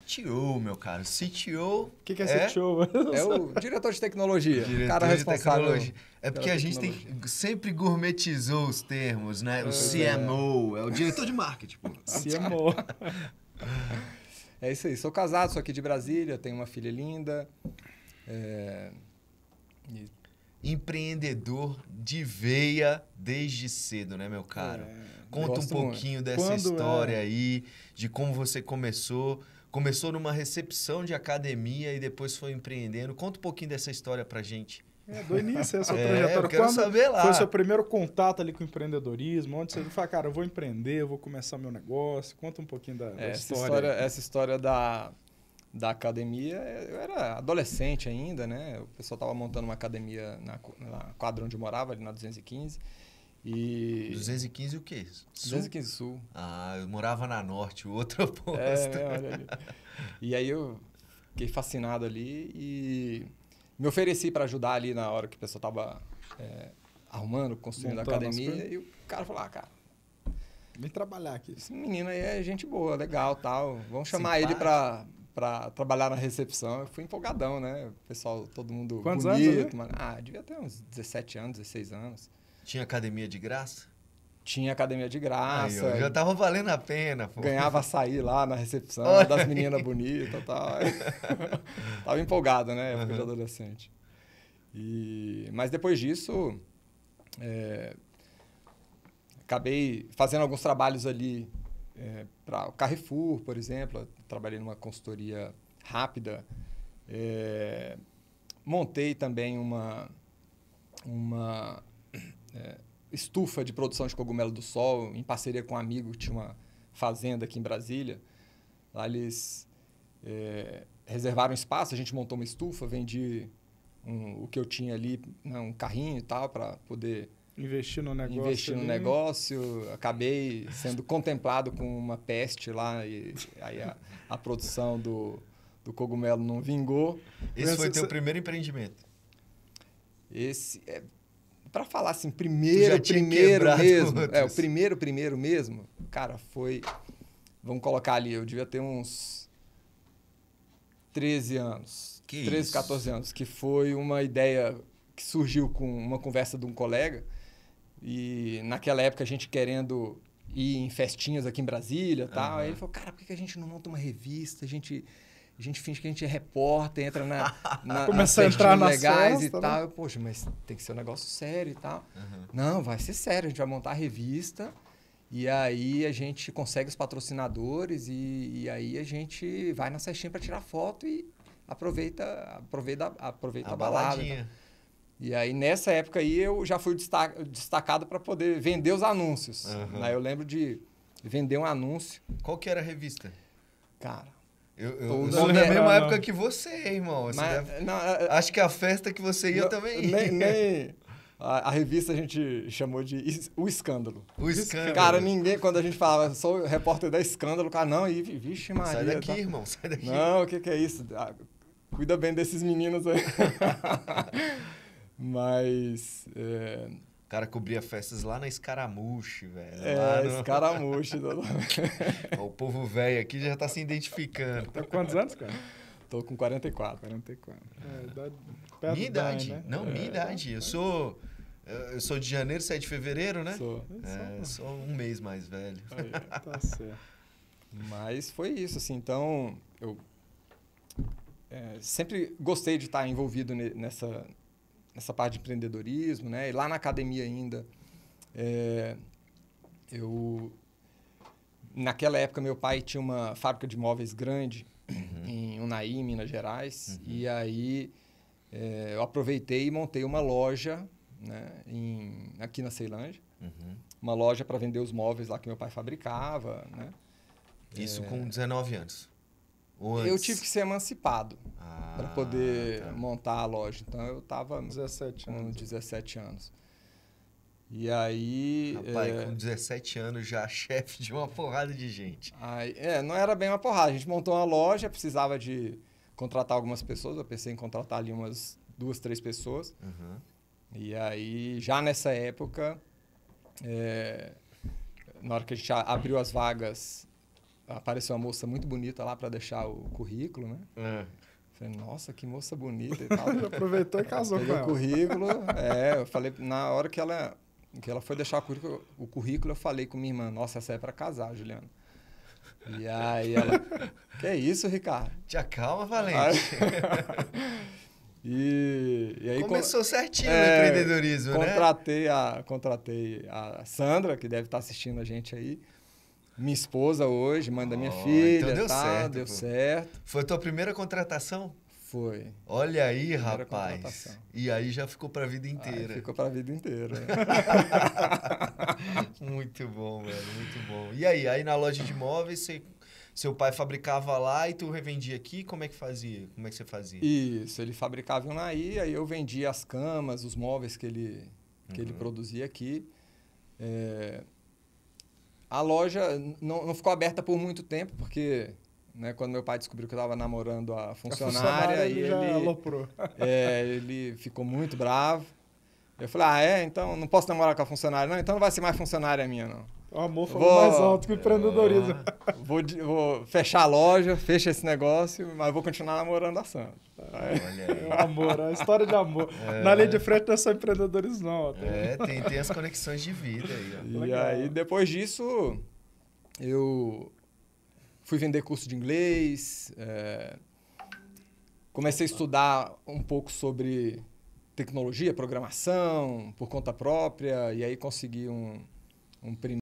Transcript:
CTO, meu cara. CTO... O que é CTO? É o diretor de tecnologia. Diretor o cara de responsável. tecnologia. É porque a gente sempre gourmetizou os termos, né? O CMO, é o diretor de marketing. Pô. CMO. É isso aí. Sou casado, sou aqui de Brasília, tenho uma filha linda. Empreendedor de veia desde cedo, né, meu caro? Conta um pouquinho dessa história aí, de como você começou. Começou numa recepção de academia e depois foi empreendendo. Conta um pouquinho dessa história pra gente. Do início, essa trajetória. Eu quero saber lá. Foi o seu primeiro contato ali com o empreendedorismo? Onde você fala, cara, eu vou empreender, eu vou começar meu negócio. Conta um pouquinho da história. Essa história da academia, eu era adolescente ainda, né? O pessoal estava montando uma academia na quadra onde eu morava, ali na 215. 215 o quê? Sul? 215 Sul. Ah, eu morava na Norte, o outro oposto. Olha ali. E aí eu fiquei fascinado ali e me ofereci para ajudar ali na hora que o pessoal estava arrumando, construindo a academia. E o cara falou, cara, vem trabalhar aqui. Esse menino aí é gente boa, legal, tal. Vamos chamar ele para trabalhar na recepção. Eu fui empolgadão, né? O pessoal, todo mundo Quantos bonito. anos, mano. Devia ter uns 17 anos, 16 anos. Tinha academia de graça? Tinha academia de graça. Aí, já tava valendo a pena. Pô. Ganhava açaí lá na recepção, das meninas bonitas e tal. Tava empolgado, né? Época de adolescente. Mas depois disso, acabei fazendo alguns trabalhos ali para o Carrefour, por exemplo. Eu trabalhei numa consultoria rápida. Montei também uma estufa de produção de cogumelo do sol, em parceria com um amigo que tinha uma fazenda aqui em Brasília. Lá eles reservaram espaço, a gente montou uma estufa, vendi o que eu tinha ali, um carrinho e tal, para poder investir no negócio. Acabei sendo contemplado com uma peste lá, e aí a produção do cogumelo não vingou. Esse foi teu primeiro empreendimento? Esse para falar assim, primeiro mesmo. O primeiro mesmo, cara, foi. Vamos colocar ali, eu devia ter uns 13 anos. 13, 14 anos, que foi uma ideia que surgiu com uma conversa de um colega. E naquela época a gente querendo ir em festinhas aqui em Brasília e tal. Aí ele falou, cara, por que a gente não monta uma revista? A gente finge que a gente é repórter, entra começa a entrar nas legais festas, e tal. Né? Poxa, mas tem que ser um negócio sério e tal. Não, vai ser sério. A gente vai montar a revista e aí a gente consegue os patrocinadores e aí a gente vai na cestinha para tirar foto e aproveita a balada. Tá? E aí, nessa época aí, eu já fui destacado para poder vender os anúncios. Aí eu lembro de vender um anúncio. Qual que era a revista? Cara... Eu sou da mesma época que você, irmão. Acho que a festa que você ia também ia. Nem a revista a gente chamou de O Escândalo. O Escândalo. Cara, ninguém, quando a gente falava, sou repórter da Escândalo, cara, não, vixe Maria. Sai daqui, irmão, sai daqui. Não, o que é isso? Cuida bem desses meninos aí. Mas... O cara cobria festas lá na Escaramuche, velho. Escaramuche. O povo velho aqui já tá se identificando. Tá com quantos anos, cara? Tô com 44. Minha idade, né? Não, minha idade. Eu sou de janeiro, você é de fevereiro, né? Sou um mês mais velho. Aí, tá certo. Mas foi isso, assim. Então, eu sempre gostei de estar envolvido nessa parte de empreendedorismo, né? E lá na academia ainda, naquela época, meu pai tinha uma fábrica de móveis grande em Unai, Minas Gerais. E aí, eu aproveitei e montei uma loja, né, aqui na Ceilândia. Uma loja para vender os móveis lá que meu pai fabricava, né? Isso com 19 anos? Eu tive que ser emancipado para poder montar a loja. Então, eu estava com 17 anos. E aí... Rapaz, com 17 anos já chefe de uma porrada de gente. Não era bem uma porrada. A gente montou uma loja, precisava de contratar algumas pessoas. Eu pensei em contratar ali umas 2, 3 pessoas. E aí, já nessa época, na hora que a gente abriu as vagas apareceu uma moça muito bonita lá para deixar o currículo, né? Falei, nossa, que moça bonita e tal. Ele aproveitou e casou com ela. O currículo, eu falei, na hora que ela foi deixar o currículo, eu falei com minha irmã, nossa, essa é para casar, Juliana. E aí ela, que é isso, Ricardo? Te acalma, Valente. E aí começou certinho o empreendedorismo, Contratei a Sandra, que deve estar assistindo a gente aí. Minha esposa hoje, mãe da minha filha. Então deu certo. Foi a tua primeira contratação? Foi. Olha aí, rapaz. E aí já ficou para a vida inteira. Ficou para a vida inteira. Muito bom, velho, muito bom. E aí na loja de imóveis, seu pai fabricava lá e tu revendia aqui? Como é que fazia? Como é que você fazia? Isso, ele fabricava em Unai, aí eu vendia as camas, os móveis que ele produzia aqui. A loja não ficou aberta por muito tempo, porque... Né, quando meu pai descobriu que eu estava namorando a funcionária, ele ficou muito bravo. Eu falei, então não posso namorar com a funcionária, não? Então não vai ser mais funcionária minha, não. O amor falou mais alto que o empreendedorismo. Vou fechar a loja, fecha esse negócio, mas vou continuar namorando a Sandra. Olha aí. Amor, a história de amor. Na linha de frente não é só empreendedorismo, não. Tem as conexões de vida aí. Ó. E aí, depois disso, eu... fui vender curso de inglês, comecei a estudar um pouco sobre tecnologia, programação, por conta própria, e aí consegui um primeiro